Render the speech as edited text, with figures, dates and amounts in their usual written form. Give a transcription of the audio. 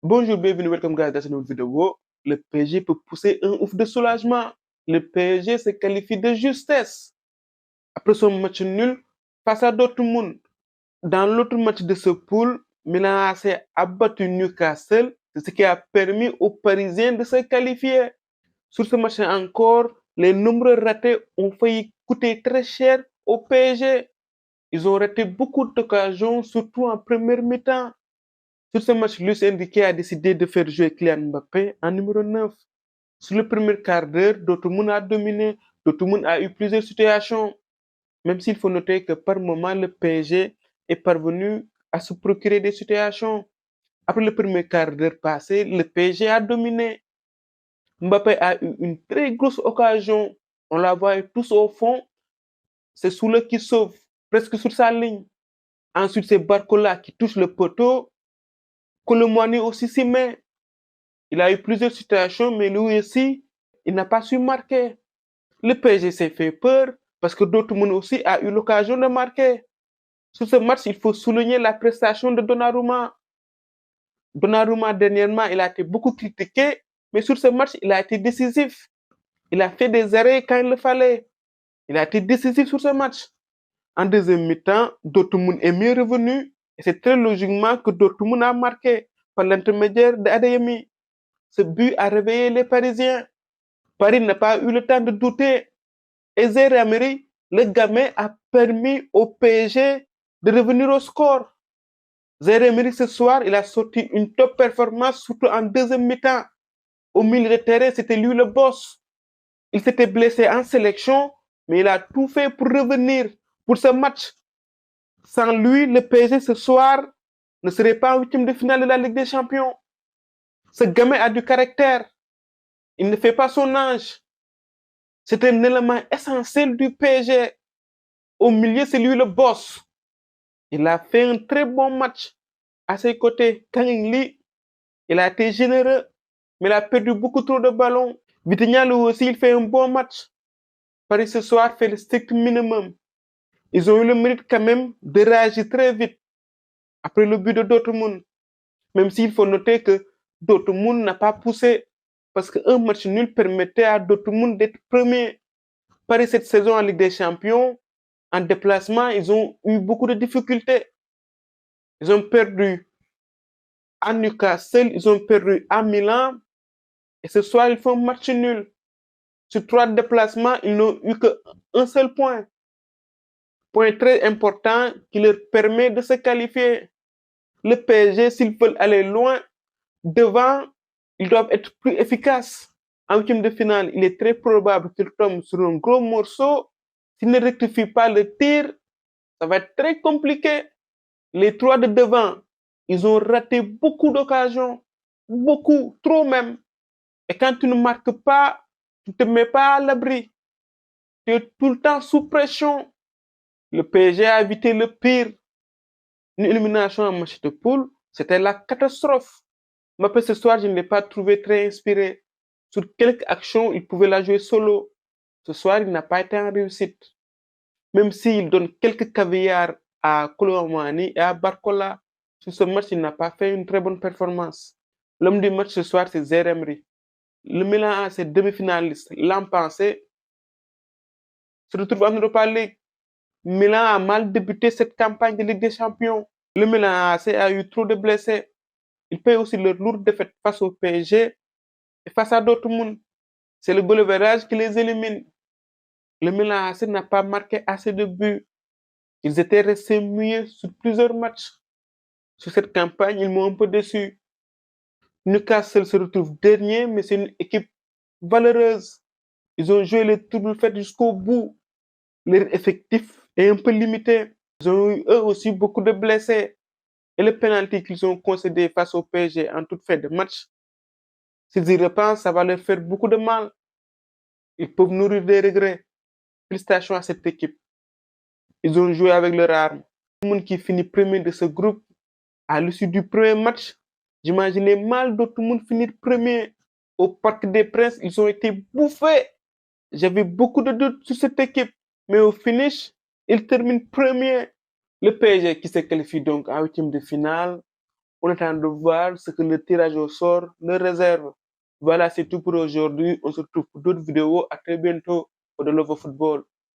Bonjour, bienvenue, welcome guys dans cette nouvelle vidéo. Le PSG peut pousser un ouf de soulagement. Le PSG se qualifie de justesse. Après son match nul face à Dortmund. Dans l'autre match de ce pool, Milan AC a battu Newcastle, ce qui a permis aux Parisiens de se qualifier. Sur ce match encore, les nombreux ratés ont failli coûter très cher au PSG. Ils ont raté beaucoup d'occasions, surtout en première mi-temps. Sur ce match, Luis Enrique a décidé de faire jouer Kylian Mbappé en numéro 9. Sur le premier quart d'heure, Dortmund a dominé. Dortmund a eu plusieurs situations, même s'il faut noter que par moment, le PSG est parvenu à se procurer des situations. Après le premier quart d'heure passé, le PSG a dominé. Mbappé a eu une très grosse occasion. On la voit tous au fond. C'est Soule qui sauve, presque sur sa ligne. Ensuite, c'est Barcola qui touche le poteau. Colomwani aussi s'y met. Il a eu plusieurs situations, mais lui aussi, il n'a pas su marquer. Le PSG s'est fait peur parce que Dortmund aussi a eu l'occasion de marquer. Sur ce match, il faut souligner la prestation de Donnarumma. Donnarumma, dernièrement, il a été beaucoup critiqué, mais sur ce match, il a été décisif. Il a fait des arrêts quand il le fallait. Il a été décisif sur ce match. En deuxième mi-temps, Dortmund est mieux revenu et c'est très logiquement que Dortmund a marqué par l'intermédiaire d'Adeyemi. Ce but a réveillé les Parisiens. Paris n'a pas eu le temps de douter. Et Zaire Emery, le gamin, a permis au PSG de revenir au score. Zaire Emery, ce soir, il a sorti une top performance, surtout en deuxième mi-temps. Au milieu de terrain, c'était lui le boss. Il s'était blessé en sélection, mais il a tout fait pour revenir pour ce match. Sans lui, le PSG ce soir ne serait pas en huitième de finale de la Ligue des Champions. Ce gamin a du caractère. Il ne fait pas son âge. C'est un élément essentiel du PSG. Au milieu, c'est lui le boss. Il a fait un très bon match. À ses côtés, Kang Lee, il a été généreux, mais il a perdu beaucoup trop de ballons. Vitinha, lui aussi, il fait un bon match. Paris ce soir fait le strict minimum. Ils ont eu le mérite quand même de réagir très vite après le but de Dortmund. Même s'il faut noter que Dortmund n'a pas poussé parce qu'un match nul permettait à Dortmund d'être premier. Paris cette saison en Ligue des Champions, en déplacement, ils ont eu beaucoup de difficultés. Ils ont perdu à Newcastle, ils ont perdu à Milan. Et ce soir, ils font match nul. Sur 3 déplacements, ils n'ont eu qu'un seul point. Point très important qui leur permet de se qualifier. Le PSG, s'ils veulent aller loin, devant, ils doivent être plus efficaces. En huitième de finale, il est très probable qu'ils tombent sur un gros morceau. S'ils ne rectifient pas le tir, ça va être très compliqué. Les 3 de devant, ils ont raté beaucoup d'occasions. Beaucoup, trop même. Et quand tu ne marques pas, tu ne te mets pas à l'abri. Tu es tout le temps sous pression. Le PSG a évité le pire. Une élimination en match de poule, c'était la catastrophe. Mbappé ce soir, je ne l'ai pas trouvé très inspiré. Sur quelques actions, il pouvait la jouer solo. Ce soir, il n'a pas été en réussite. Même s'il donne quelques caviars à Colomwani et à Barcola, sur ce match, il n'a pas fait une très bonne performance. L'homme du match ce soir, c'est Zaire Emery. Le Milan, c'est demi-finaliste. L'an passé, se retrouve en Europa League. Milan a mal débuté cette campagne de Ligue des Champions. Le Milan AC a eu trop de blessés. Ils paient aussi leur lourde défaite face au PSG et face à Dortmund. C'est le goal-average qui les élimine. Le Milan AC n'a pas marqué assez de buts. Ils étaient restés muets sur plusieurs matchs. Sur cette campagne, ils m'ont un peu déçu. Newcastle se retrouve dernier, mais c'est une équipe valeureuse. Ils ont joué le double fait jusqu'au bout. Leur effectif est un peu limité. Ils ont eu eux aussi beaucoup de blessés. Et le penalty qu'ils ont concédé face au PSG en toute fin de match, s'ils y repensent, ça va leur faire beaucoup de mal. Ils peuvent nourrir des regrets. Félicitations à cette équipe. Ils ont joué avec leur arme. Tout le monde qui finit premier de ce groupe, à l'issue du premier match, j'imaginais mal d'autres monde finir premier. Au Parc des Princes, ils ont été bouffés. J'avais beaucoup de doutes sur cette équipe. Mais au finish, ils terminent premier. Le PSG qui se qualifie donc en huitième de finale. On attend de voir ce que le tirage au sort leur réserve. Voilà, c'est tout pour aujourd'hui. On se retrouve pour d'autres vidéos. À très bientôt pour de Love Football.